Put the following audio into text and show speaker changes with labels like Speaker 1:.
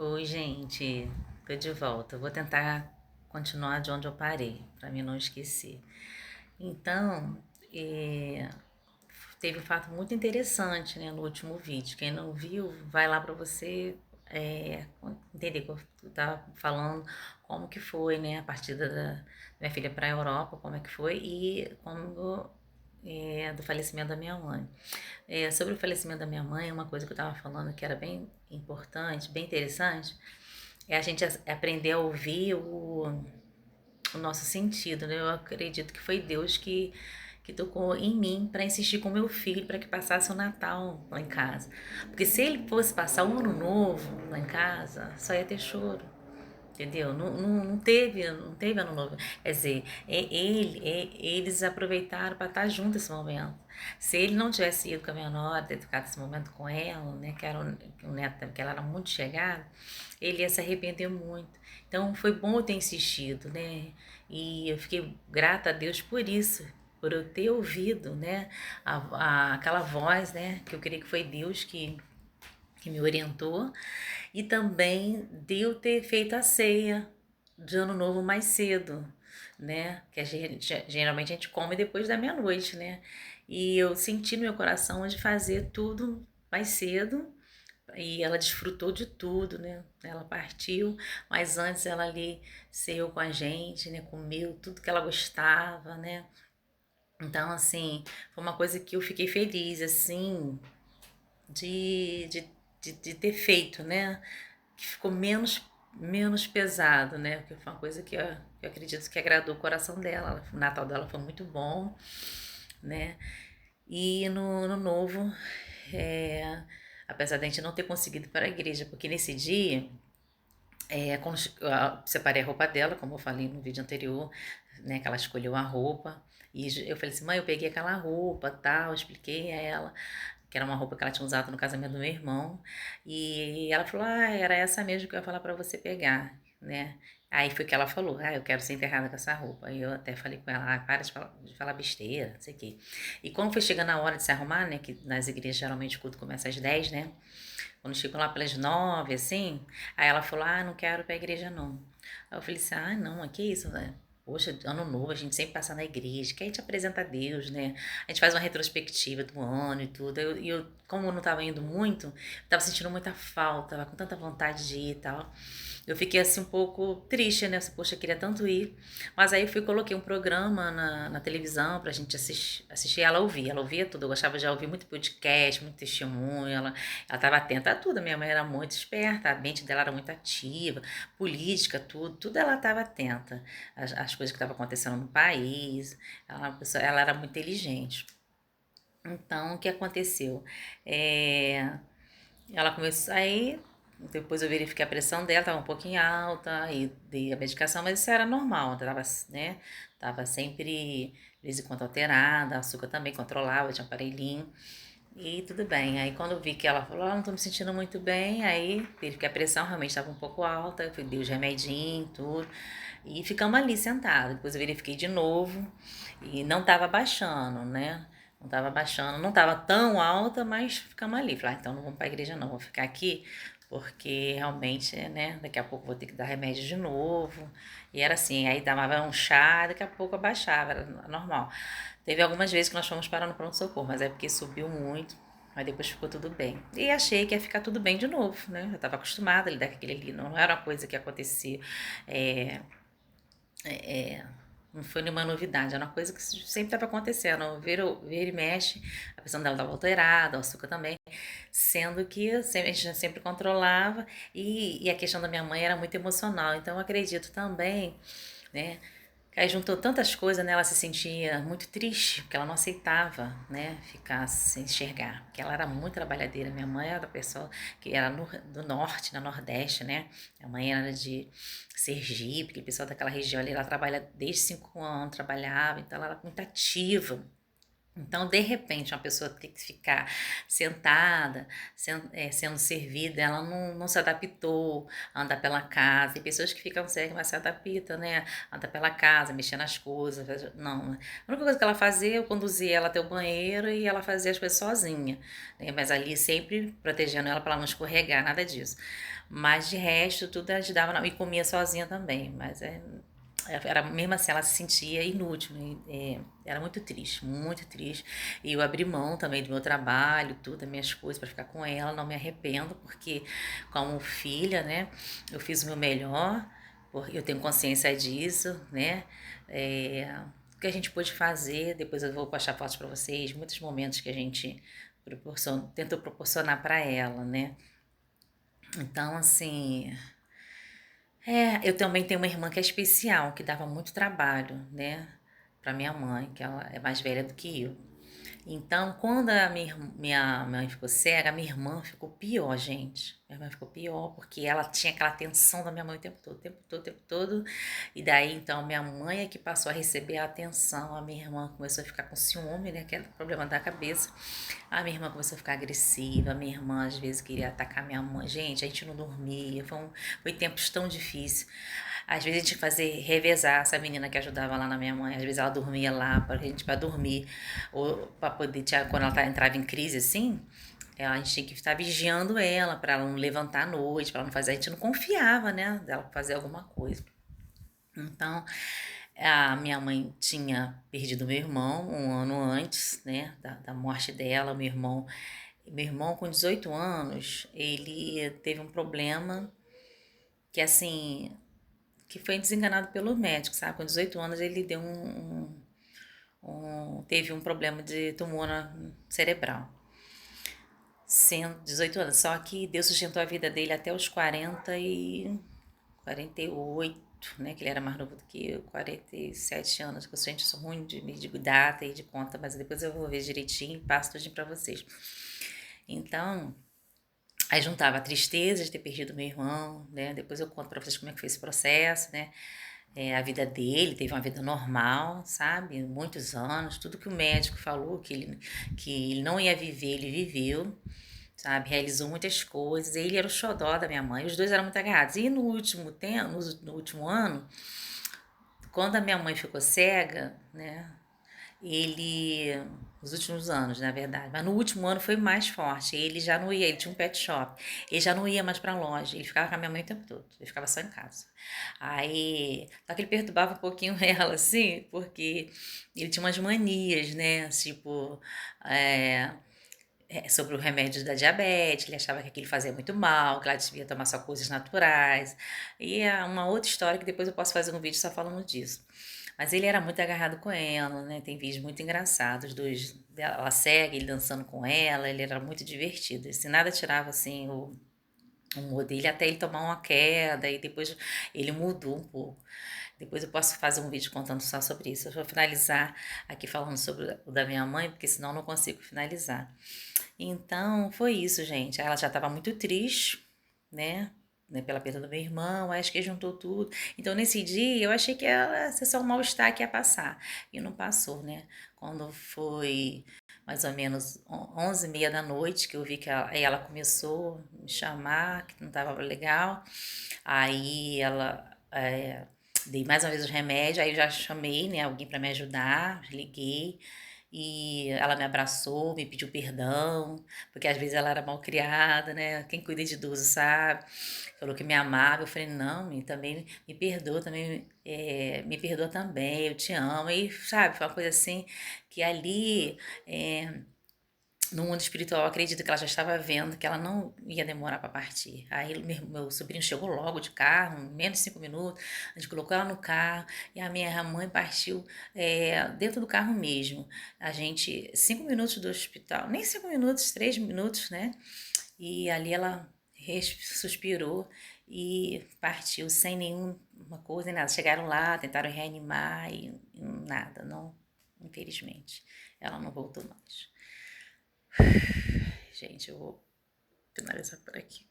Speaker 1: Oi, gente, tô de volta. Vou tentar continuar de onde eu parei, para mim não esquecer. Então, teve um fato muito interessante, né, no último vídeo. Quem não viu, vai lá para você é, entender que eu tava falando como que foi, né, a partida da minha filha para a Europa, como é que foi e como do falecimento da minha mãe. Sobre o falecimento da minha mãe, uma coisa que eu estava falando que era bem importante, bem interessante, é a gente aprender a ouvir o nosso sentido, né? Eu acredito que foi Deus que tocou em mim para insistir com meu filho para que passasse o Natal lá em casa. Porque se ele fosse passar o Ano Novo lá em casa, só ia ter choro. Entendeu? Não teve ano novo. Quer dizer, eles aproveitaram para estar juntos esse momento. Se ele não tivesse ido com a minha nora, ter ficado esse momento com ela, né, que era um neto, que ela era muito chegada, ele ia se arrepender muito. Então foi bom eu ter insistido, né? E eu fiquei grata a Deus por isso, por eu ter ouvido, né, aquela voz, né, que eu creio que foi Deus que me orientou e também de eu ter feito a ceia de ano novo mais cedo, né? Que geralmente a gente come depois da meia-noite, né? E eu senti no meu coração de fazer tudo mais cedo e ela desfrutou de tudo, né? Ela partiu, mas antes ela ali ceou com a gente, né? Comeu tudo que ela gostava, né? Então, assim, foi uma coisa que eu fiquei feliz, assim, de, de, de ter feito, né? Que ficou menos pesado, né? Porque foi uma coisa que eu acredito que agradou o coração dela. O Natal dela foi muito bom, né? E no novo, é, apesar de a gente não ter conseguido ir para a igreja, porque nesse dia, quando eu separei a roupa dela, como eu falei no vídeo anterior, né? Que ela escolheu a roupa. E eu falei assim, mãe, eu peguei aquela roupa, tal, expliquei a ela que era uma roupa que ela tinha usado no casamento do meu irmão. E ela falou: Ah, era essa mesmo que eu ia falar pra você pegar, né? Aí foi que ela falou: Ah, eu quero ser enterrada com essa roupa. Aí eu até falei com ela: Ah, para de falar besteira, não sei o quê. E quando foi chegando a hora de se arrumar, né? Que nas igrejas geralmente o culto começa às 10, né? Quando chegou lá pelas 9, assim, aí ela falou: Ah, não quero ir pra igreja não. Aí eu falei assim: Ah, não, que isso, né? Poxa, ano novo, a gente sempre passa na igreja, que a gente apresenta a Deus, né? A gente faz uma retrospectiva do ano e tudo. Como eu não tava indo muito, eu tava sentindo muita falta, tava com tanta vontade de ir e tal. Eu fiquei assim um pouco triste, né? Poxa, eu queria tanto ir. Mas aí eu fui e coloquei um programa na televisão pra gente assistir e ela ouvir. Ela ouvia tudo. Eu gostava de ouvir muito podcast, muito testemunho. Ela estava atenta a tudo. Minha mãe era muito esperta, a mente dela era muito ativa, política, tudo ela estava atenta. As coisas que estavam acontecendo no país. Ela era muito inteligente. Então, o que aconteceu? É, ela começou aí, depois eu verifiquei a pressão dela, estava um pouquinho alta, e dei a medicação, mas isso era normal, tava, né? Tava sempre, de vez em quando, alterada, açúcar também controlava, tinha um aparelhinho, e tudo bem. Aí quando eu vi que ela falou, não tô me sentindo muito bem, aí verifiquei a pressão, realmente estava um pouco alta, eu fui, dei os remedinhos, tudo, e ficamos ali sentados. Depois eu verifiquei de novo, e não estava baixando, né? Não estava baixando, não estava tão alta, mas ficamos ali. Falei, então não vamos para a igreja não, vou ficar aqui, porque realmente, né, daqui a pouco vou ter que dar remédio de novo. E era assim, aí dava um chá, daqui a pouco abaixava, era normal. Teve algumas vezes que nós fomos parar no pronto-socorro, mas é porque subiu muito, mas depois ficou tudo bem. E achei que ia ficar tudo bem de novo, né? Eu estava acostumada a lidar com aquele ali, não era uma coisa que acontecia é, é, não foi nenhuma novidade, era uma coisa que sempre estava acontecendo. Vira e mexe, a pressão dela estava alterada, o açúcar também, sendo que a gente sempre controlava e a questão da minha mãe era muito emocional. Então eu acredito também, né? Que aí juntou tantas coisas, né? Ela se sentia muito triste, porque ela não aceitava, né? Ficar sem enxergar. Porque ela era muito trabalhadeira. Minha mãe era da pessoa que era do norte, na Nordeste, né? Minha mãe era de Sergipe, que o pessoal daquela região ali, ela trabalha desde 5 anos, trabalhava, então ela era muito ativa. Então, de repente, uma pessoa tem que ficar sentada, sendo servida, ela não se adaptou a andar pela casa. Tem pessoas que ficam cegas, mas se adaptam, né? Andar pela casa, mexer nas coisas. Não, né? A única coisa que ela fazia, eu conduzia ela até o banheiro e ela fazia as coisas sozinha, né? Mas ali sempre protegendo ela para ela não escorregar, nada disso. Mas de resto, tudo ajudava e comia sozinha também. Mas era mesmo assim, ela se sentia inútil, né? Era muito triste, muito triste. E eu abri mão também do meu trabalho, tudo, das minhas coisas para ficar com ela. Não me arrependo, porque como filha, né, eu fiz o meu melhor, porque eu tenho consciência disso, né? O que a gente pôde fazer, depois eu vou passar fotos para vocês, muitos momentos que a gente tentou proporcionar para ela, né? Então, assim, eu também tenho uma irmã que é especial, que dava muito trabalho, né, para minha mãe, que ela é mais velha do que eu. Então, quando a minha mãe ficou cega, a minha irmã ficou pior, gente. Minha irmã ficou pior porque ela tinha aquela atenção da minha mãe o tempo todo, o tempo todo, o tempo todo. E daí, então, minha mãe é que passou a receber a atenção. A minha irmã começou a ficar com ciúme, né? Que é o problema da cabeça. A minha irmã começou a ficar agressiva. A minha irmã, às vezes, queria atacar minha mãe. Gente, a gente não dormia. Foi tempos tão difíceis. Às vezes a gente fazer revezar essa menina que ajudava lá na minha mãe. Às vezes ela dormia lá para a gente para dormir ou para poder quando ela entrava em crise assim, a gente tinha que estar vigiando ela para ela não levantar à noite, para ela não fazer. A gente não confiava, né, dela fazer alguma coisa. Então, a minha mãe tinha perdido meu irmão um ano antes, né, da morte dela. Meu irmão com 18 anos, ele teve um problema que assim que foi desenganado pelo médico, sabe? Com 18 anos ele deu teve um problema de tumor cerebral. Sendo 18 anos, só que Deus sustentou a vida dele até os 48, né? Que ele era mais novo do que eu, 47 anos, que eu sou ruim de data e de conta, mas depois eu vou ver direitinho e passo tudinho pra vocês. Então, aí juntava a tristeza de ter perdido meu irmão, né? Depois eu conto pra vocês como é que foi esse processo, né? A vida dele, teve uma vida normal, sabe? Muitos anos, tudo que o médico falou que ele não ia viver, ele viveu, sabe? Realizou muitas coisas. Ele era o xodó da minha mãe, os dois eram muito agarrados. E no último tempo, no último ano, quando a minha mãe ficou cega, né? Ele, nos últimos anos, na verdade, mas no último ano foi mais forte. Ele já não ia, ele tinha um pet shop, ele já não ia mais pra loja, ele ficava com a minha mãe o tempo todo, ele ficava só em casa. Aí, só que ele perturbava um pouquinho ela, assim, porque ele tinha umas manias, né? Tipo, é, sobre o remédio da diabetes, ele achava que aquilo fazia muito mal, que ela devia tomar só coisas naturais. E é uma outra história que depois eu posso fazer um vídeo só falando disso. Mas ele era muito agarrado com ela, né? Tem vídeos muito engraçados, ela cega, ele dançando com ela, ele era muito divertido. Assim, nada tirava assim o humor dele até ele tomar uma queda e depois ele mudou um pouco. Depois eu posso fazer um vídeo contando só sobre isso. Eu vou finalizar aqui falando sobre o da minha mãe, porque senão eu não consigo finalizar. Então, foi isso, gente. Ela já estava muito triste, né? Pela perda do meu irmão, acho que juntou tudo. Então, nesse dia, eu achei que ia ser só um mal-estar que ia passar. E não passou, né? Quando foi mais ou menos 11h30 da noite, que eu vi que ela começou a me chamar, que não estava legal. Aí dei mais uma vez os remédios, aí eu já chamei, né, alguém para me ajudar, liguei. E ela me abraçou, me pediu perdão, porque às vezes ela era mal criada, né? Quem cuida de idoso sabe. Falou que me amava. Eu falei, não, também me perdoa, também me perdoa também, eu te amo. E sabe, foi uma coisa assim que ali no mundo espiritual, eu acredito que ela já estava vendo que ela não ia demorar para partir. Aí meu sobrinho chegou logo de carro, menos de 5 minutos, a gente colocou ela no carro e a minha mãe partiu dentro do carro mesmo. A gente, 5 minutos do hospital, nem 5 minutos, 3 minutos, né? E ali ela suspirou e partiu sem nenhuma coisa, nem nada. Chegaram lá, tentaram reanimar e nada, não, infelizmente. Ela não voltou mais. Gente, eu vou finalizar por aqui.